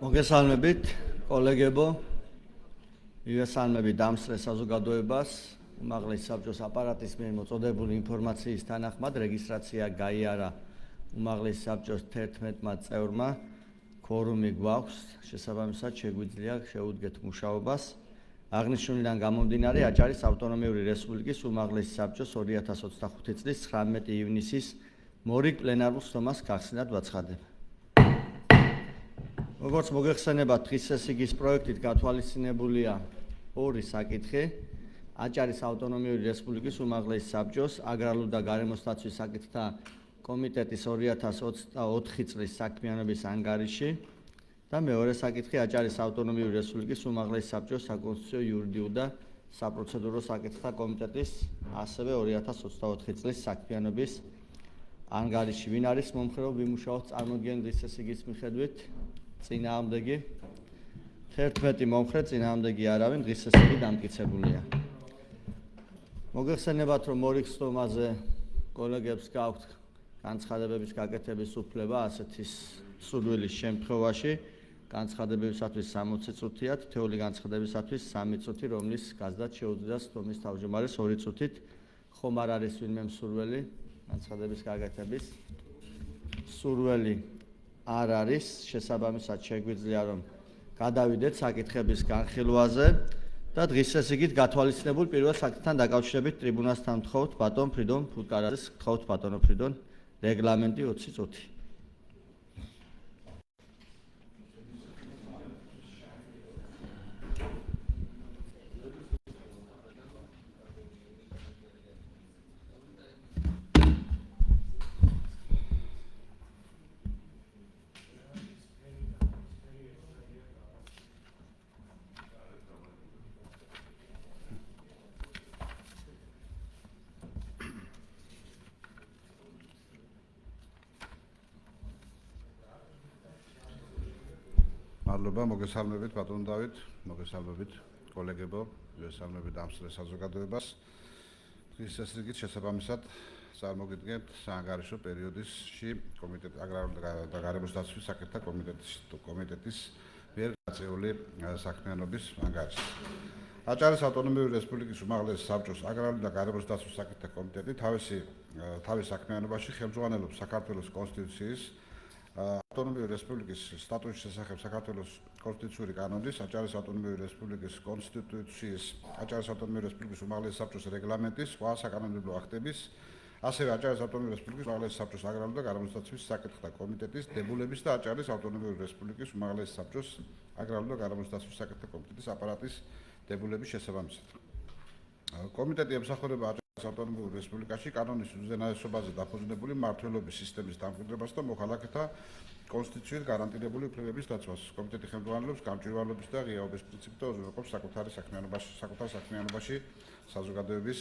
მოგესალმებით, კოლეგებო, მივესალმებით დამსწრე საზოგადოებას, უმაღლესი საბჭოს აპარატის მიერ მოწოდებული ინფორმაციის თანახმად რეგისტრაცია გაიარა უმაღლესი საბჭოს 11-მა წევრმა, ქორუმი გვაქვს, შესაბამისად შეგვიძლია შევუდგეთ მუშაობას. აღნიშნულიდან გამომდინარე, აჭარის ავტონომიური რესპუბლიკის უმაღლესი საბჭოს 2025 წლის 19 ივნისის მორიგ პლენარულ სხდომას გახსნად ვაცხადებ. როგორც მოგეხსენებათ, დღის სესიის პროექტით გათვალისწინებულია ორი საკითხი. აჭარის ავტონომიური რესპუბლიკის უმაღლესი საბჭოს აგრარულ და გარემოსდაცვის საკითხთა კომიტეტის 2024 წლის საქმიანობის ანგარიში და მეორე საკითხი აჭარის ავტონომიური რესპუბლიკის უმაღლესი საბჭოს საკონსტიტუციო იურიდიულ და საპროცედურო საკითხთა კომიტეტის ასევე 2024 წლის საქმიანობის ანგარიში. ვინ არის მომხრე ვიმუშაოთ წარმოგიდგენთ დღის სესიის მიხედვით? წინააღმდეგი 11 მომხრე, წინააღმდეგი არავინ, დღის სესია დამტკიცებულია. მოგეხსენებათ, რომ მორიგ სხდომაზე კოლეგებს გაქვთ განცხადებების გაკეთების უფლება ასეთი სურვილის შემთხვევაში განცხადებებისათვის 60 წუთია, თითოეული განცხადებისათვის 3 წუთი, რომლის გაზრდაც შეუძლია სხდომის თავმჯდომარეს 2 წუთით. ხომ არ არის ვინმე მსურველი განცხადების გაკეთების? სურველი არ არის, შესაბამისად შეგვიძლია რომ გადავიდეთ საკითხების განხილვაზე და დღის სესიით გათვალისწინებულ პირველ საკითხთან დაკავშირებით ტრიბუნასთან ვთხოვთ ბატონ ფრიდონ ფუტკარაძეს, გთხოვთ ბატონო ფრიდონ, რეგლამენტი 20 წუთი. მადლობა, მოგესალმებით ბატონ დავით, მოგესალმებით კოლეგებო, მოგესალმებით დამსწრე საზოგადოებას. დღის სესიით შესაბამისად წარმოგიდგენთ საანგარიშო პერიოდში კომიტეტ აგრარული და გარემოსდაცვის საკითხთა კომიტეტის მიერ გაწეული საქმიანობის ანგარიში. აჭარის ავტონომიური რესპუბლიკის უმაღლესი საბჭოს აგრარული და გარემოსდაცვის საკითხთა კომიტეტი თავის საქმიანობაში ხელმძღვანელობს საქართველოს კონსტიტუციის ავტონომიური რესპუბლიკის სტატუსის შესახებ საქართველოს კონსტიტუციური კანონის, აჭარის ავტონომიური რესპუბლიკის კონსტიტუციის, აჭარის ავტონომიური რესპუბლიკის უმაღლესი საბჭოს რეგლამენტის, სხვა საკანონმდებლო აქტების, ასევე აჭარის ავტონომიური რესპუბლიკის უმაღლესი საბჭოს აგრარული და გარემოსდაცვის საკითხთა კომიტეტის დებულების და აჭარის ავტონომიური რესპუბლიკის უმაღლესი საბჭოს აგრარული და გარემოსდაცვის საკითხთა კომიტეტის აპარატის დებულების შესაბამისად. კომიტეტი ემსახურება აჭარის ავტონომიურ რესპუბლიკაში კანონის უზენაესობაზე დაფუძნებული მმართველობის სისტემის დამკვიდრებას და მოქალაქეთა კონსტიტუციით გარანტირებული უფლებების დაცვას. კომიტეტი ხელმძღვანელობს გამჭვირვალობის და ღიაობის პრინციპით და უზრუნველყოფს საკუთარ საქმიანობაში საზოგადოების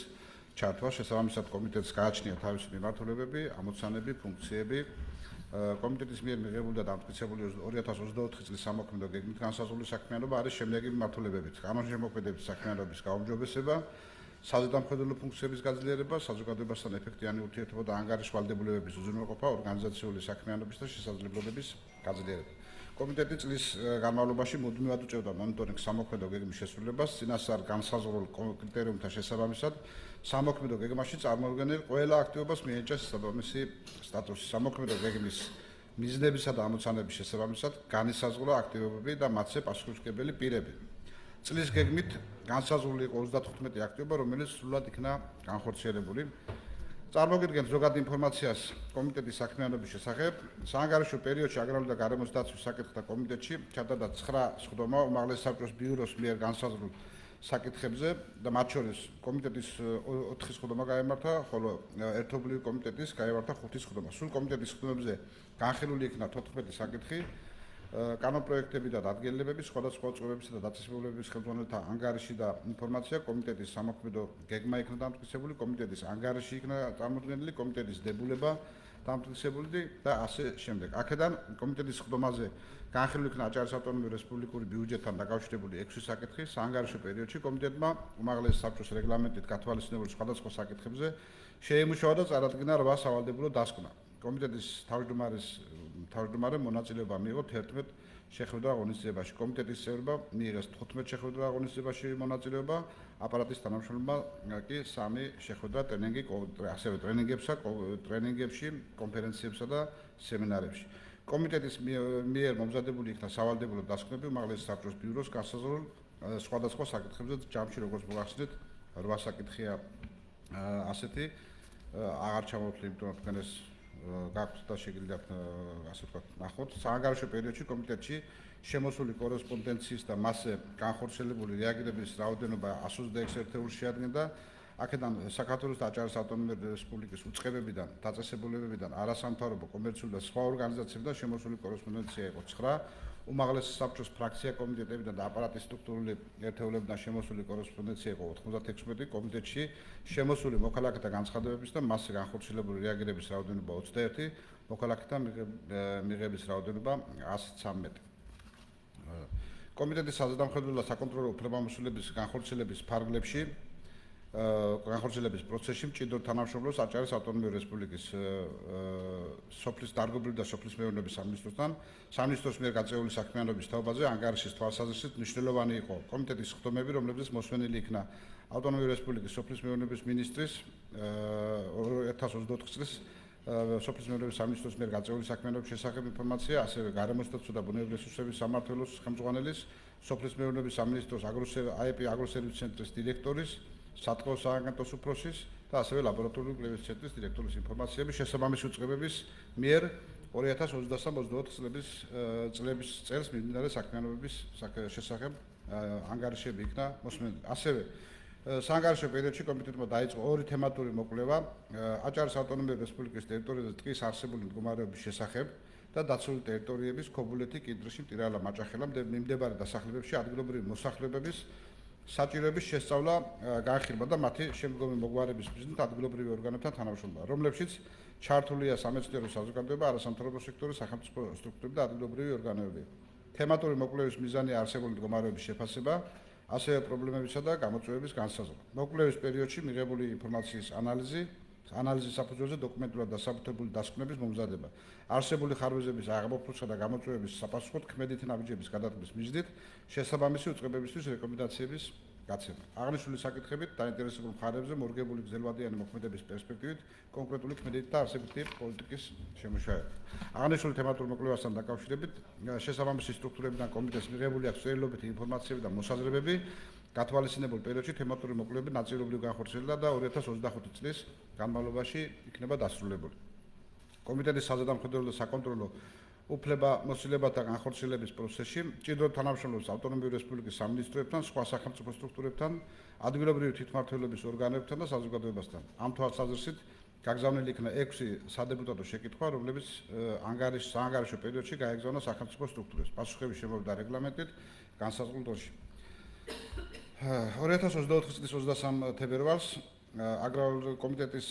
ჩართვას. შესაბამისად კომიტეტს გააჩნია თავისი მიმართულებები, ამოცანები, ფუნქციები. კომიტეტის მიერ მიღებული და დამტკიცებული 2024 წლის სამოქმედო გეგმით განსაზღვრული საქმიანობა არის შემდეგი მიმართულებებით: კანონშემოქმედების საქმიანობის გაუმჯობესება, საზედამხედველო ფუნქციების გაძლიერება, საზოგადოებასთან ეფექტიანი ურთიერთობა და ანგარიშ ვალდებულებების უზრუნველყოფა, ორგანიზაციული საქმიანობის და შესაძლებლობების გაძლიერება. კომიტეტი წლის განმავლობაში მუდმივად უწევდა მონიტორინგს სამოქმედო გეგმის შესრულებას, წინასწარ განსაზღვრულ კრიტერიუმთა შესაბამისად, სამოქმედო გეგმაში წარმოუდგენელ ყველა აქტივობას მიენიჭა შესაბამისი სტატუსი. სამოქმედო გეგმის მიზნებისა და ამოცანების შესაბამისად განისაზღვრა აქტივობები და მათზე პასუხისმგებელი პირები. წლის გეგმით განსაზღვრული იყო 35 აქტივობა, რომელიც სრულად იქნა განხორციელებული. წარმოგიდგენთ ზოგად ინფორმაციას კომიტეტის საქმიანობის შესახებ. საანგარიშო პერიოდში აგრარული და გარემოსდაცვის საკითხთა კომიტეტში ჩატარდა 9 სხდომა უმაღლესი საბჭოს ბიუროს მიერ განსაზღვრულ საკითხებზე და მათ შორის კომიტეტის 4 სხდომა გაემართა, ხოლო ერთობლივი კომიტეტის გაემართა 5 სხდომა. სულ კომიტეტის სხდომებზე განხილული იქნა 14 საკითხი. კანონპროექტები და დადგენილებები, სხვადასხვა წყობებისა და დაწესებულებების ხელმძღვანელთა ანგარიში და ინფორმაცია, კომიტეტის სამოქმედო გეგმა იქნა დამტკიცებული, კომიტეტის ანგარიში იქნა წარმოდგენილი, კომიტეტის დებულება დამტკიცებული და ასე შემდეგ. აქედან კომიტეტის სხდომაზე განხილული იქნა აჭარის ავტონომიური რესპუბლიკური ბიუჯეტთან დაკავშირებული 6 საკითხი. საანგარიშო პერიოდში კომიტეტმა უმაღლესი საბჭოს რეგლამენტით გათვალისწინებულ სხვადასხვა საკითხებზე შეიმუშავა და წარადგინა 8 სავალდებულო დასკვნა. კომიტეტის თავმჯდომარემ მონაწილეობა მიიღო 11 შეხვედრა ღონისძიებაში. კომიტეტის წევრებმა მიიღეს 15 შეხვედრა ღონისძიებაში მონაწილეობა, აპარატის თანამშრომლებმა კი 3 შეხვედრა ტრენინგი, ასევე ტრენინგებში, კონფერენციებსა და სემინარებში. კომიტეტის მიერ მომზადებული იქნა სავალდებულო დასკვნები უმაღლესი საბჭოს ბიუროს განსაზღვრულ სხვადასხვა საკითხებზე ჯამში, როგორც მოგახსნით, 8 საკითხია ასეთი აღარ ჩამოვთვლი, იმიტომ რომ თქვენ ეს გაქვთ და შეგიძლიათ ასე ვთქვათ ნახოთ. საანგარიშო პერიოდში კომიტეტში შემოსული კორესპონდენციის და მასზე განხორციელებული რეაგირების რაოდენობა 126 ერთეულს შეადგენდა. აქედან საქართველოს აჭარის ავტონომიური რესპუბლიკის უწყებებიდან, დაწესებულებებიდან, არასამთავრობო, კომერციული და სხვა ორგანიზაციებიდან შემოსული კორესპონდენცია იყო 9. უმაღლესი საბჭოს ფრაქცია კომიტეტებიდან და აპარატის სტრუქტურული ერთეულებიდან შემოსული კორესპონდენცია იყო 96. კომიტეტში შემოსული მოქალაქეთა განცხადებების და მასზე განხორციელებული რეაგირების რაოდენობა 21, მოქალაქეთა მიღების რაოდენობა 113. კომიტეტის საზედამხედველო და საკონტროლო უფლებამოსილების განხორციელების ფარგლებში განხორციელების პროცესში მჭიდრო თანამშრომლობს აჭარის ავტონომიური რესპუბლიკის სოფლის დარგობრივი და სოფლის მეურნეობის სამინისტროსთან. სამინისტროს მიერ გაწეული საქმიანობის თაობაზე ანგარიშის თვალსაზრისით მნიშვნელოვანი იყო კომიტეტის ხდომები, რომლებზეც მოსვენილი იქნა ავტონომიური რესპუბლიკის სოფლის მეურნეობის მინისტრის 2024 წლის სოფლის მეურნეობის სამინისტროს მიერ გაწეული საქმიანობის შესახებ ინფორმაცია, ასევე გარემოსდაცვა და ბუნებრივი რესურსების სამმართველოს ხელმძღვანელის, სოფლის მეურნეობის სამინისტროს აიპ აგროსერვისის ცენტრის დირექტორის, სატყეო სააგენტოს უფროსის და ასევე ლაბორატორიული კვლევის ცენტრის დირექტორის ინფორმაციები შესაბამისი უწყებების მიერ 2023-24 წლების წელს მიმდინარე საქმიანობების შესახებ ანგარიშები იქნა მოსმენილი. ასევე საანგარიშო პერიოდში კომიტეტმა დაიწყო 2 თემატური მოკვლევა აჭარის ავტონომიური რესპუბლიკის ტერიტორიაზე ტყის არსებული მდგომარეობის შესახებ და დაცული ტერიტორიების ქობულეთი, კიდრიში, მტირალა, მაჭახელა მიმდებარე დასახლებებში ადგილობრივი მოსახლეობების საჭიროების შესწავლა განხილვა და მათი შემდგომი მოგვარების მიზნით ადგილობრივი ორგანოებთან თანამშრომლობა, რომლებშიც ჩართულია სამეცნიერო საზოგადოება, არასამთავრობო სექტორი, სახელმწიფო სტრუქტურები და ადგილობრივი ორგანოები. თემატური მოკვლევის მიზანია არსებული მდგომარეობის შეფასება, ასევე პრობლემებისა და გამოწვევების განსაზღვრა. მოკვლევის პერიოდში მიღებული ინფორმაციის ანალიზის საფუძველზე დოკუმენტურად დასაბუთებული დასკვნების მომზადება, არსებული ხარვეზების აღმოფხვრისა და გამოწვევების საპასუხოდ ქმედითი ნაბიჯების გადადგმის მიზნით შესაბამისი უწყებებისთვის რეკომენდაციების გაცემა. აღნიშნული საკითხებით დაინტერესებულ მხარეებზე მორგებული გრძელვადიანი მოქმედების პერსპექტივით კონკრეტული ქმედითი და არსებითი პოლიტიკის შემუშავება. აღნიშნული თემატურ მოკვლევასთან დაკავშირებით შესაბამისი სტრუქტურებიდან კომიტეტს მიღებული აქვს წერილობითი ინფორმაციები და მოსაზრებები. გათვალისწინებულ პერიოდში თემატური მოკვლევები ნაწილობრივ განხორციელდა და 2025 წლის განმავლობაში იქნება დასრულებული. კომიტეტის საზედამხედველო და საკონტროლო უფლებამოსილებათა განხორციელების პროცესში მჭიდრო თანამშრომლობს ავტონომიური რესპუბლიკის სამინისტროებთან, სხვა სახელმწიფო სტრუქტურებთან, ადგილობრივი თვითმმართველობის ორგანოებთან და საზოგადოებასთან. ამ თვალსაზრისით გაგზავნილი იქნა 6 სადეპუტატო შეკითხვა, რომლებიც საანგარიშო პერიოდში გაეგზავნა სახელმწიფო სტრუქტურებს. პასუხები შემოვიდა რეგლამენტით განსაზღვრულ დროში. 2024 წლის 23 თებერვალს აგრარული კომიტეტის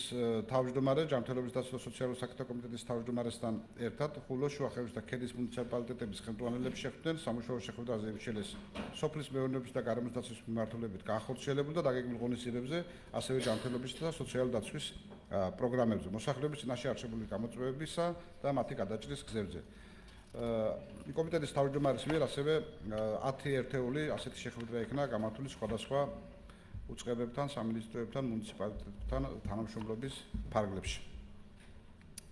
თავმჯდომარე, ჯანმრთელობის დაცვა და სოციალურ საკითხთა კომიტეტის თავმჯდომარესთან ერთად ხულოს, შუახევის და ქედის მუნიციპალიტეტების ხელმძღვანელები შეხვდნენ სამუშაო შეხვედრაზე იმშელის სოფლის მეურნეობის და გარემოსდაცვის მიმართულებით განხორციელებულ და დაგეგმილ ღონისძიებებზე, ასევე ჯანმრთელობის და სოციალური დაცვის პროგრამებზე, მოსახლეობის წინაშე არსებული გამოწვევებისა და მათი გადაჭრის გზებზე. კომიტეტის თავმჯდომარის მიერ ასევე 10 ერთეული ასეთი შეხვედრა იქნა გამართული სხვადასხვა უწყებებთან, სამინისტროებთან, მუნიციპალიტეტებთან თანამშრომლობის ფარგლებში.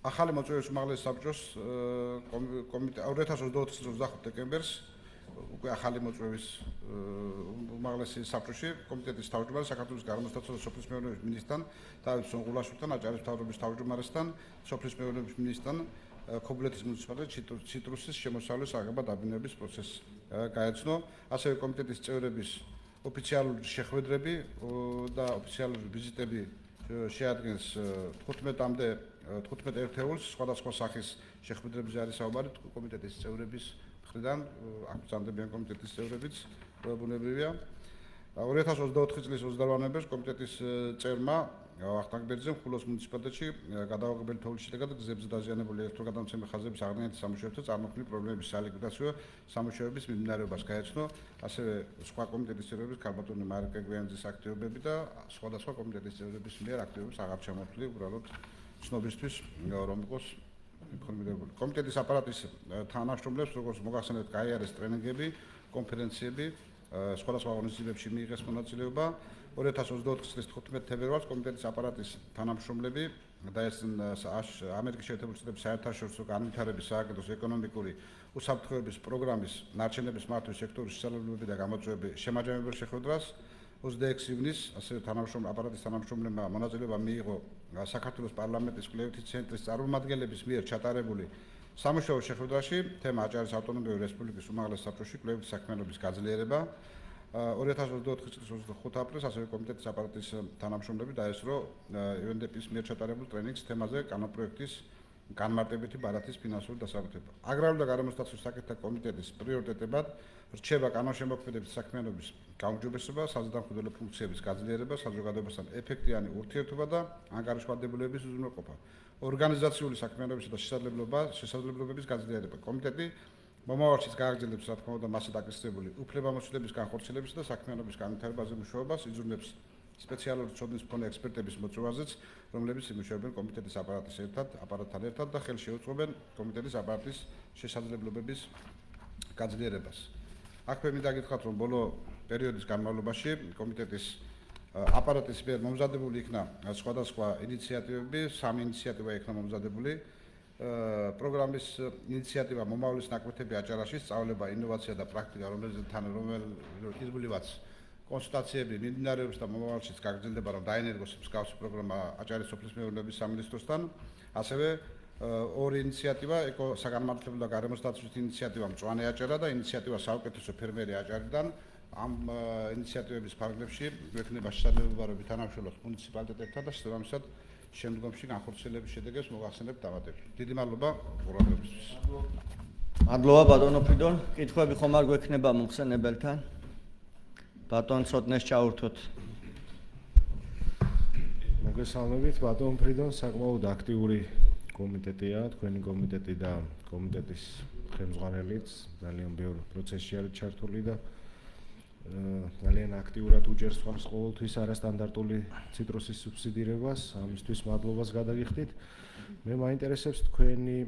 ახალი მოწვევის უმაღლესი საბჭოს 2024 წლის 25 დეკემბერს უკვე ახალი მოწვევის უმაღლესი საბჭოში კომიტეტის თავმჯდომარე საქართველოს გარემოსდაცვა და სოფლის მეურნეობის მინისტრთან დავით სონღულაშვილთან, აჭარის მთავრობის თავმჯდომარესთან, სოფლის მეურნეობის მინისტრთან ქობულეთის მუნიციპალიტეტში ციტრუსის შემოსავლის აღება დაბინების პროცესს გაეცნო, ასევე კომიტეტის წევრების ოფიციალური შეხვედრები და ოფიციალური ვიზიტები შეადგენს 15 ერთეულს, სხვადასხვა სახის შეხვედრებზე არის საუბარი კომიტეტის წევრების მხრიდან, აქ ბრძანდებიან კომიტეტის წევრებიც, ბუნებრივია. 2024 წლის 28 ნოემბერს კომიტეტის წევრმა ვახტანგ ბერძემ ხულოს მუნიციპალიტეტში გადავაღებელი თოვლის შედეგად გზებზე დაზიანებული ელექტროგადამცემი ხაზების აღდგენითი სამუშაოებთან წარმოქმნილი პრობლემების სალიკვიდაციო სამუშაოების მიმდინარეობას გაეცნო, ასევე სხვა კომიტეტის წევრების ქალბატონი მარიკა გვიანძის აქტივობები და სხვადასხვა კომიტეტის წევრების მიერ აქტივობებს აღარ ჩამოთვლი, უბრალოდ ცნობისთვის რომ იყოს ინფორმირებული. კომიტეტის აპარატის თანამშრომლებს როგორც მოგახსენებთ, გაიარეს ტრენინგები, კონფერენციები, სხვადასხვა ღონისძიებებში მიიღეს მონაწილეობა. 2024 წლის 15 თებერვალს კომიტეტის აპარატის თანამშრომლები დაესწრნენ ამერიკის შეერთებული შტატების საერთაშორისო განვითარების სააგენტოს ეკონომიკური უსაფრთხოების პროგრამის ნარჩენების მართვის სექტორის შესაძლებლობები და გამოწვევები შემაჯამებელ შეხვედრას. 26 ივნისს ასევე აპარატის თანამშრომლებმა მონაწილეობა მიიღო საქართველოს პარლამენტის კვლევითი ცენტრის წარმომადგენლების მიერ ჩატარებული სამუშაო შეხვედრაში თემა აჭარის ავტონომიური რესპუბლიკის უმაღლეს საბჭოში კვლევითი საქმიანობის გაძლიერება. 2024 წლის 25 აპრილს ასევე კომიტეტის აპარატის თანამშრომლები დაესწრო UNDP-ის მიერ ჩატარებულ ტრენინგს თემაზე კანონპროექტის განმარტებითი ბარათის ფინანსური დასაბუთება. აგრარული და გარემოსდაცვის საკითხთა კომიტეტის პრიორიტეტებად რჩება კანონშემოქმედების საქმიანობის გაუმჯობესება, საზედამხედველო ფუნქციების გაძლიერება, საზოგადოებასთან ეფექტიანი ურთიერთობა და ანგარიშვალდებულების უზრუნველყოფა, ორგანიზაციული საქმიანობისა და შესაძლებლობების გაძლიერება. კომიტეტი მომავალშიც გააგრძელებს რა თქმა უნდა მასზე დაკისრებული უფლებამოსილების განხორციელებისა და საქმიანობის განვითარებაზე მუშაობას, იძულებს სპეციალური ცოდნის მქონე ექსპერტების მოწვევაზეც, რომლებიც იმუშავებენ კომიტეტის აპარატთან ერთად და ხელს შეუწყობენ კომიტეტის აპარატის შესაძლებლობების გაძლიერებას. აქვე მინდა გითხრათ, რომ ბოლო პერიოდის განმავლობაში კომიტეტის აპარატის მიერ მომზადებული იქნა სხვადასხვა ინიციატივები, 3 ინიციატივა იქნა მომზადებული. პროგრამის ინიციატივა მომავლის ნაკვეთები აჭარაში, სწავლება, ინოვაცია და პრაქტიკა, რომელზეც კონსულტაციები მიმდინარეობს და მომავალშიც გაგრძელდება, რომ დაენერგოს მსგავსი პროგრამა აჭარის სოფლის მეურნეობის სამინისტროსთან. ასევე ორი ინიციატივა, საგანმანათლებლო და გარემოსდაცვის ინიციატივა მწვანე აჭარა და ინიციატივა საუკეთესო ფერმერი აჭარიდან. ამ ინიციატივების ფარგლებში გვექნება შესაძლებლობა, რომ ვითანამშრომლოთ მუნიციპალიტეტებთან და შესაბამისად შემდგომში განხორციელების შედეგებს მოგახსენებთ დამატებით. დიდი მადლობა ყურადღებისთვის. მადლობა ბატონო ფრიდონ. კითხვები ხომ არ გვექნება მომხსენებელთან? ბატონ ცოტნეს ჩაურთოთ. მოგესალმებით, ბატონ ფრიდონ, საკმაოდ აქტიური კომიტეტია, თქვენი კომიტეტი და კომიტეტის ხელმძღვანელიც ძალიან ბევრ პროცესში არის ჩართული და ძალიან აქტიურად უჭერს ხმას ყოველთვის არასტანდარტული ციტრუსის სუბსიდირებას, ამისთვის მადლობას გადაგიხდით. მე მაინტერესებს თქვენი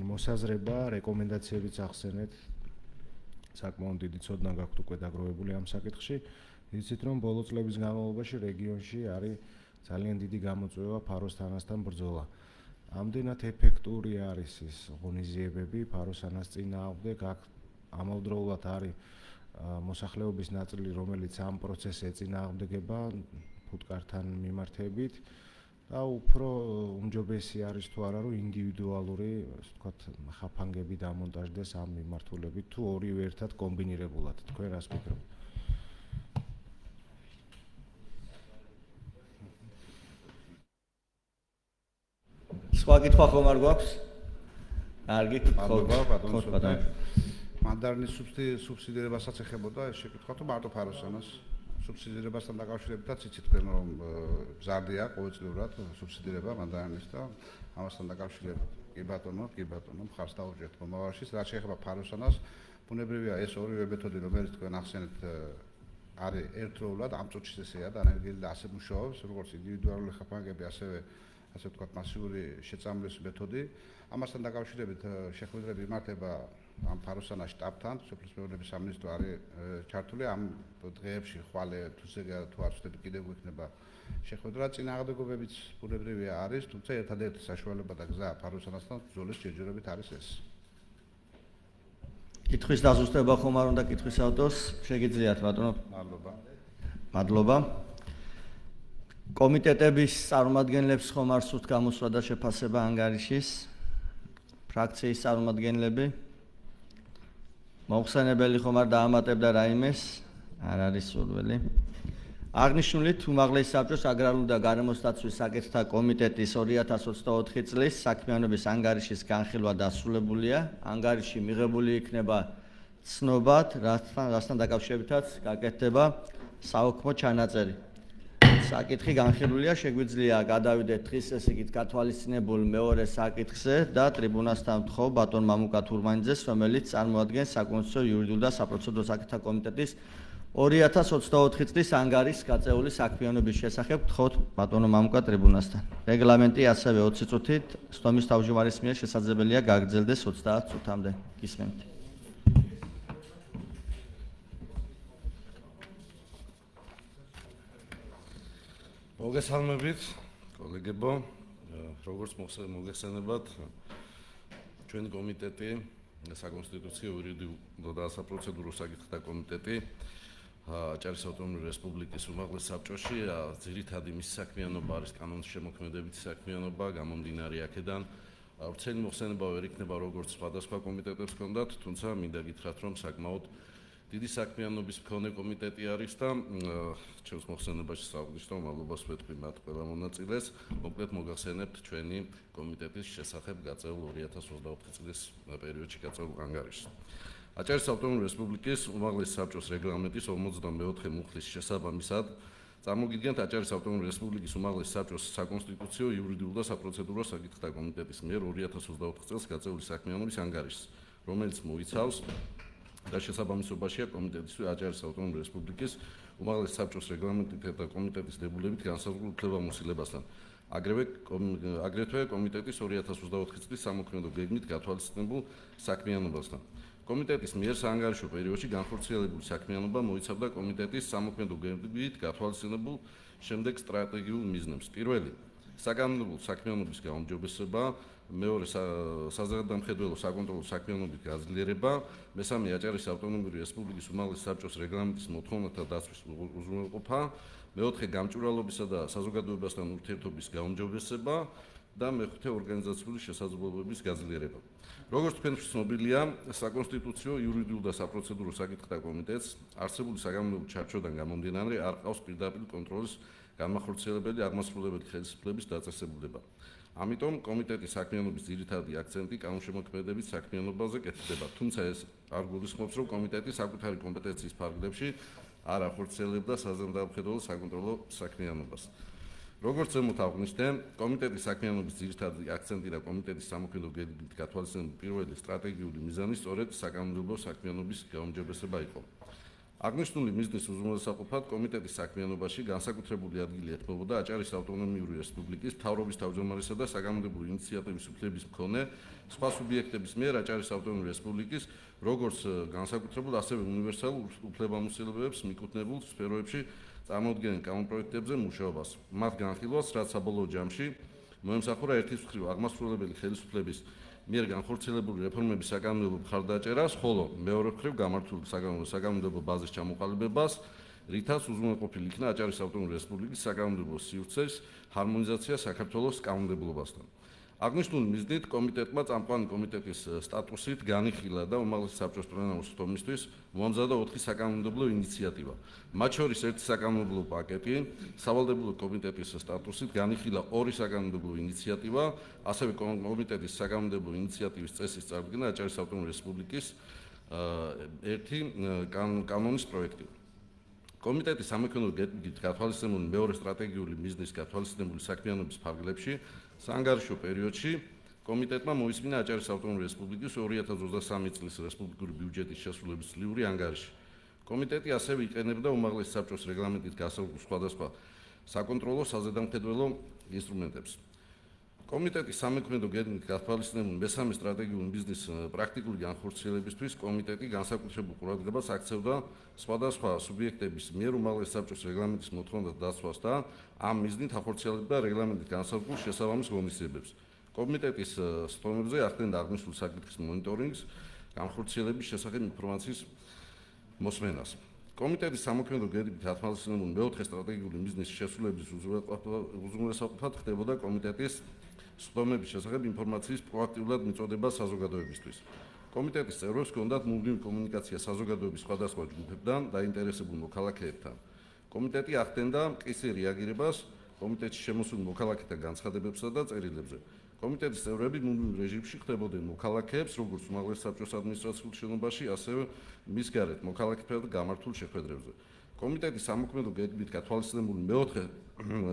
მოსაზრება, რეკომენდაციებიც ახსენეთ. საკმაოდ დიდი ცოდნა გაქვთ უკვე დაგროვებული ამ საკითხში. იცით, რომ ბოლო წლების განმავლობაში რეგიონში არის ძალიან დიდი გამოწვევა ფაროსთანასთან ბრძოლა. ამდენად ეფექტური არის ეს ღონისძიებები ფაროსთანას წინააღმდეგ, ამავდროულად არის მოსახლეობის ნაწილი, რომელიც ამ პროცესს ეწინააღმდეგება ფუტკართან მიმართებით და უფრო უმჯობესი არის თუ არა, რომ ინდივიდუალური, ასე ვთქვათ, ხაფანგები დამონტაჟდეს ამ მიმართულებით თუ ორივე ერთად კომბინირებულად. თქვენ რას ფიქრობთ? სხვა კითხვა ხომ არ გვაქვს? კარგი, მადლობა ბატონო. მანდარინის სუბსიდირებასაც ეხებოდა ეს შეკითხვა თუ მარტო ფაროსანას? სუბსიდირებასთან დაკავშირებითაც იცით თქვენ, რომ მზარდია ყოველწლიურად სუბსიდირება მანდარინის და ამასთან დაკავშირებით კი ბატონო, მხარს დაუჭერთ მომავალშიც. რაც შეეხება ფაროსანას, ბუნებრივია ეს ორივე მეთოდი, რომელიც თქვენ ახსენეთ, არის ერთდროულად ამ წუთში ესეა დანერგილი და ასე მუშაობს, როგორც ინდივიდუალური ხაფანგები, ასევე ვთქვათ, მასიური შეწამვლის მეთოდი. ამასთან დაკავშირებით შეხვედრები იმართება ამ ფაროსანას შტაბთან, სოფლის მეურნეობის სამინისტრო არის ჩართული ამ დღეებში, ხვალე თუ არ ვცდები კიდევ გვექნება შეხვედრა. წინააღმდეგობებიც ბუნებრივია არის, თუმცა ერთადერთი საშუალება და გზა ფაროსანასთან ბრძოლის ჯერჯერობით არის ეს. კითხვის დაზუსტება ხომ არ უნდა კითხვის ავტორს? შეგიძლიათ ბატონო. მადლობა. კომიტეტების წარმომადგენლებს ხომ არ სურთ გამოსვლა და შეფასება ანგარიშის? ფრაქციის წარმომადგენლები? მოხსენებელი ხომ არ დაამატებდა რაიმეს? არ არის სურვილი. აღნიშნულით უმაღლესი საბჭოს აგრარული და გარემოსდაცვის საკითხთა კომიტეტის 2024 წლის საქმიანობის ანგარიშის განხილვა დასრულებულია. ანგარიში მიღებული იქნება ცნობად, რასთან დაკავშირებითაც გაკეთდება საოქმო ჩანაწერი. საკითხი განხილულია, შეგვიძლია გადავიდეთ დღის ეს იქით გათვალისწინებულ მეორე საკითხზე და ტრიბუნასთან ვთხოვ ბატონ მამუკა თურმანიძეს, რომელიც წარმოადგენს საკონსტიტუციო იურიდიული და საპროცედურო საკითხთა კომიტეტის 2024 წლის ანგარის გაწეული საქმიანობის შესახებ გთხოვთ ბატონო მამუკა ტრიბუნასთან. რეგლამენტი ასევე 20 წუთით სხდომის თავმჯდომარის მიერ შესაძლებელია გაგრძელდეს 30 წუთამდე. გისმენთ. მოგესალმებით, კოლეგებო, როგორც მოგეხსენებათ, ჩვენი კომიტეტი, საკონსტიტუციო იურიდიულ და საპროცედურო საკითხთა კომიტეტი აჭარის ავტონომიური რესპუბლიკის უმაღლეს საბჭოში ძირითადი მისი საქმიანობა არის კანონის შემოქმედებითი საქმიანობა, გამომდინარე აქედან ვრცელი მოხსენება ვერ იქნება როგორც სხვადასხვა კომიტეტებს ჰქონდათ, თუმცა მინდა გითხრათ, რომ საკმაოდ დიდი საქმიანობის მქონე კომიტეტი არის და ჩემს მოხსენებაში საუბრისთო მადლობას ვეთქვი მათ ყველა მონაწილეს. მოკლედ მოგახსენებთ ჩვენი კომიტეტის შესახებ გაწეულ 2024 წლის პერიოდში გაწეულ ანგარიშს. აჭარის ავტონომიური რესპუბლიკის უმაღლესი საბჭოს რეგლამენტის 44 მუხლის შესაბამისად წარმოგიდგენთ აჭარის ავტონომიური რესპუბლიკის უმაღლესი საბჭოს საკონსტიტუციო, იურიდიულ და საპროცედურო საკითხთა კომიტეტის მიერ 2024 წელს გაწეული საქმიანობის ანგარიშს, რომელიც მოიცავს და შესაბამისობაშია კომიტეტის აჭარის ავტონომიური რესპუბლიკის უმაღლესი საბჭოს რეგლამენტითა და კომიტეტის დებულებით განსაზღვრულ უფლებამოსილებასთან. აგრეთვე კომიტეტის 2024 წლის სამოქმედო გეგმით გათვალისწინებულ საქმიანობასთან. კომიტეტის მიერ საანგარიშო პერიოდში განხორციელებული საქმიანობა მოიცავდა კომიტეტის სამოქმედო გეგმით გათვალისწინებულ შემდეგ სტრატეგიულ მიზნებს. პირველი, საკანონმდებლო საქმიანობის გაუმჯობესება, მეორე საზედამხედველო საკონტროლო საქმიანობის გაძლიერება, მესამე აჭარის ავტონომიური რესპუბლიკის უმაღლესი საბჭოს რეგლამენტის მოთხოვნათა დაცვის უზრუნველყოფა, მეოთხე გამჭვირვალობისა და საზოგადოებასთან ურთიერთობის გაუმჯობესება და მეხუთე ორგანიზაციული შესაძლებლობების გაძლიერება. როგორც თქვენთვის ცნობილია, საკონსტიტუციო, იურიდიულ და საპროცედურო საკითხთა კომიტეტს არსებული საკანონმდებლო ჩარჩოდან გამომდინარე არ ყავს პირდაპირ კონტროლის განმახორციელებელი აღმასრულებელი ხელისუფლების დაწესებულება. ამიტომ კომიტეტის საქმიანობის ძირითადი აქცენტი კანონშემოქმედებით საქმიანობაზე კეთდება, თუმცა ეს არ გულისხმობს, რომ კომიტეტი საკუთარი კომპეტენციის ფარგლებში არ ახორციელებდა საზედამხედველო საკონტროლო საქმიანობას. როგორც ზემოთ აღვნიშნე, კომიტეტის საქმიანობის ძირითადი აქცენტი და კომიტეტის სამოქმედო გეგმით გათვალისწინებული პირველი სტრატეგიული მიზანი სწორედ საკანონმდებლო საქმიანობის გაუმჯობესება იყო. აღნიშნული მიზნის უზრუნველსაყოფად კომიტეტის საქმიანობაში განსაკუთრებული ადგილი ეთმობოდა აჭარის ავტონომიური რესპუბლიკის მთავრობის თავმჯდომარისა და საკანონმდებლო ინიციატივის უფლების მქონე სხვა სუბიექტების მიერ აჭარის ავტონომიური რესპუბლიკის როგორც განსაკუთრებულ, ასევე უნივერსალურ უფლებამოსილებებს მიკუთვნებულ სფეროებში წარმოუდგენელ კანონპროექტებზე მუშაობას. მათ განხილვას, რაც საბოლოო ჯამში მოემსახურა ერთის მხრივ აღმასრულებელი ხელისუფლების მიერ განხორციელებული რეფორმების საკანონმდებლო მხარდაჭერას, ხოლო მეორე მხრივ გამართულ საკანონმდებლო ბაზის ჩამოყალიბებას, რითაც უზრუნველყოფილი იქნა აჭარის ავტონომიური რესპუბლიკის საკანონმდებლო სივრცეს ჰარმონიზაცია საქართველოს კანონმდებლობასთან. აღნიშნული მიზნით კომიტეტმა წამყვანი კომიტეტის სტატუსით განიხილა და უმაღლესი საბჭოს პლენარულ სხდომისთვის მოამზადა 4 საკანონმდებლო ინიციატივა. მათ შორის ერთი საკანონმდებლო პაკეტი, სავალდებულო კომიტეტის სტატუსით განიხილა 2 საკანონმდებლო ინიციატივა, ასევე კომიტეტის საკანონმდებლო ინიციატივის წესის წარდგენა აჭარის ავტონომიური რესპუბლიკის ერთი კანონის პროექტი. კომიტეტის სამექანო გეგმით გათვალისწინებული მეორე სტრატეგიული მიზნის გათვალისწინებული საქმიანობის ფარგლებში საანგარიშო პერიოდში კომიტეტმა მოისმინა აჭარის ავტონომიური რესპუბლიკის 2023 წლის რესპუბლიკური ბიუჯეტის შესრულების წლიური ანგარიში. კომიტეტი ასევე იყენებდა უმაღლესი საბჭოს რეგლამენტით გასაგებულ სხვადასხვა საკონტროლო საზედამხედველო ინსტრუმენტებს. კომიტეტის სამექმედო გეგმით გათვალისწინებული მესამე სტრატეგიული მიზნის პრაქტიკული განხორციელებისთვის კომიტეტი განსაკუთრებულ ყურადღებას აქცევდა სხვადასხვა სუბიექტების მიერ უმაღლესი საბჭოს რეგლამენტის მოთხოვნათა დაცვას და ამ მიზნით ახორციელებდა რეგლამენტით განსაზღვრულ შესაბამის ღონისძიებებს. კომიტეტის სხდომებზე ახდენდა აღნიშნულ საკითხის მონიტორინგს, განხორციელების შესახებ ინფორმაციის მოსმენას. კომიტეტის სამოქმედო გეგმით გათვალისწინებული მეოთხე სტრატეგიული მიზნის შესრულების უზრუნველსაყოფად ხდებოდა კომიტეტის სხდომების შესახებ ინფორმაციის პროაქტიულად მიწოდება საზოგადოებისთვის. კომიტეტის წევრებს ჰქონდათ მუდმივი კომუნიკაცია საზოგადოების სხვადასხვა ჯგუფებთან და დაინტერესებულ მოქალაქეებთან. კომიტეტი ახდენდა მყისიერ რეაგირებას კომიტეტში შემოსულ მოქალაქეთა განცხადებებსა და წერილებზე. კომიტეტის წევრები მუდმივ რეჟიმში ხვდებოდნენ მოქალაქეებს, როგორც უმაღლეს საბჭოს ადმინისტრაციულ შენობაში, ასევე მის გარეთ მოქალაქეებთან გამართულ შეხვედრებზე. კომიტეტის სამოქმედო გეგმით გათვალისწინებული მეოთხე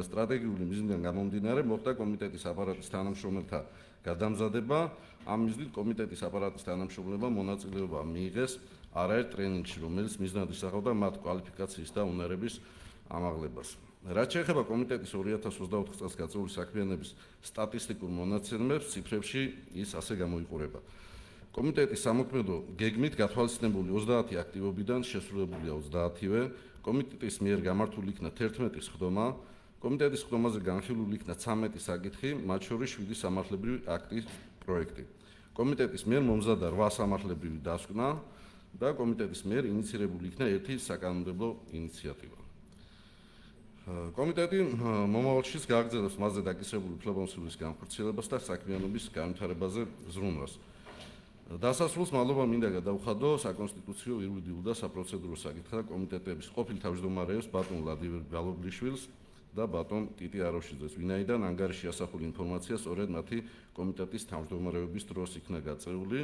სტრატეგიული მიზნიდან გამომდინარე მოხდა კომიტეტის აპარატის თანამშრომელთა გადამზადება. ამ მიზნით კომიტეტის აპარატის თანამშრომლებმა მონაწილეობა მიიღეს არაერთ ტრენინგში, რომელიც მიზნად ისახავდა მათ კვალიფიკაციის და უნარების ამაღლებას. რაც შეეხება კომიტეტის 2024 წელს გაწეული საქმიანობის სტატისტიკურ მონაცემებს, ციფრებში ის ასე გამოიყურება. კომიტეტის სამოქმედო გეგმით გათვალისწინებული 30 აქტივობიდან შესრულებულია 30-ვე, კომიტეტის მიერ გამართული იქნა 11 სხდომა, კომიტეტის სხდომაზე განხილული იქნა 13 საკითხი, მათ შორის 7 სამართლებრივი აქტის პროექტი. კომიტეტის მიერ მომზადდა 8 სამართლებრივი დასკვნა და კომიტეტის მიერ ინიცირებული იქნა 1 საკანონმდებლო ინიციატივა. კომიტეტი მომავალშიც გააგრძელებს მასზე დაკისრებული უფლებამოსილების განხორციელებას და საქმიანობის განვითარებაზე ზრუნვას. დასასრულს მადლობა მინდა გადავხადო საკონსტიტუციო, იურიდიულ და საპროცედურო საკითხთა კომიტეტების ყოფილ თავმჯდომარეებს ბატონ ვლადიმერ გალობლიშვილს და ბატონ ტიტი აროშიძეს, ვინაიდან ანგარიში ასახული ინფორმაცია სწორედ მათი კომიტეტის თავმჯდომარეობის დროს იქნა გაწეული,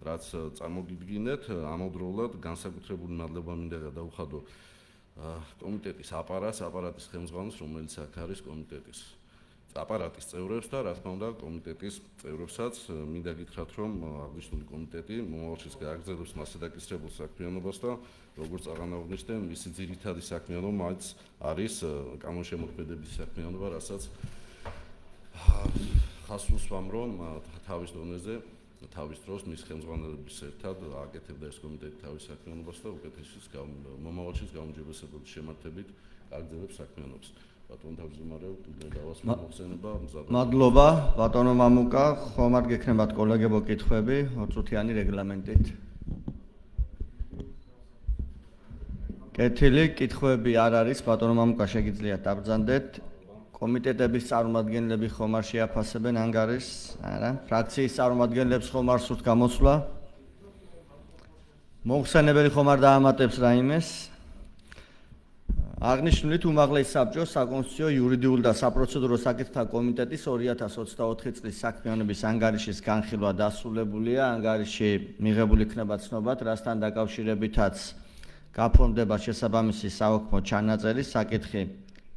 რაც წარმოგიდგინეთ, ამავდროულად განსაკუთრებული მადლობა მინდა გადავხადო კომიტეტის აპარატის ხელმძღვანელს, რომელიც აქ არის კომიტეტის აპარატის წევრებს და რა თქმა უნდა კომიტეტის წევრებსაც მინდა გითხრათ, რომ აღნიშნული კომიტეტი მომავალშიც გააგრძელებს მასზე დაკისრებულ საქმიანობას და როგორც აღანაგვნიშნე, მისი ძირითადი საქმიანობა მაინც არის კანონშემოქმედების საქმიანობა, რასაც ხაზს ვამ, რომ თავის დონეზე თავის დროს მის ხელმძღვანელობის ერთად აკეთებდა ეს კომიტეტი თავის საქმიანობას და უკეთესის მომავალშიც გაუმჯობესებული შემართებით გააგრძელებს საქმიანობას. ბატონ თავმჯდომარე, დავას მოხსენება მზადდება. მადლობა, ბატონო მამუკა, ხომ არ გექნებათ კოლეგებო კითხვები 20 წუთიანი რეგლამენტით? კეთილი, კითხვები არ არის, ბატონო მამუკა, შეგიძლიათ დაბრძანდეთ. კომიტეტების წარმომადგენლები ხომ არ შეაფასებენ ანგარიშს? არა. ფრაქციის წარმომადგენლებს ხომ არ სურთ გამოსვლა? მოხსენებელი ხომ არ დაამატებს რაიმეს? აღნიშნულით უმაღლესი საბჭო საკონსტიტუციო, იურიდიულ და საპროცედურო საკითხთა კომიტეტის 2024 წლის საქმიანობის ანგარიშის განხილვა დასრულებულია. ანგარიში მიღებული იქნება ცნობად, რასთან დაკავშირებითაც გაფორმდება შესაბამისი საოქმო ჩანაწერი, საკითხი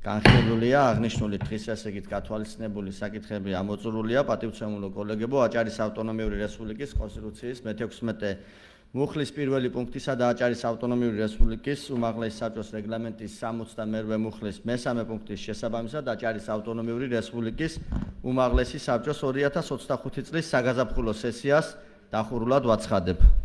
განხილულია, აღნიშნული დღის ესეგით გათვალისწინებული საკითხები ამოწურულია. პატივცემულო კოლეგებო, აჭარის ავტონომიური რესპუბლიკის კონსტიტუციის მე-16 მუხლის პირველი პუნქტისა და აჭარის ავტონომიური რესპუბლიკის უმაღლესი საბჭოს რეგლამენტის 62 მუხლის მე-3 პუნქტის შესაბამისად აჭარის ავტონომიური რესპუბლიკის უმაღლესი საბჭოს 2025 წლის საგაზაფხულო სესიას დახურულად ვაცხადებ.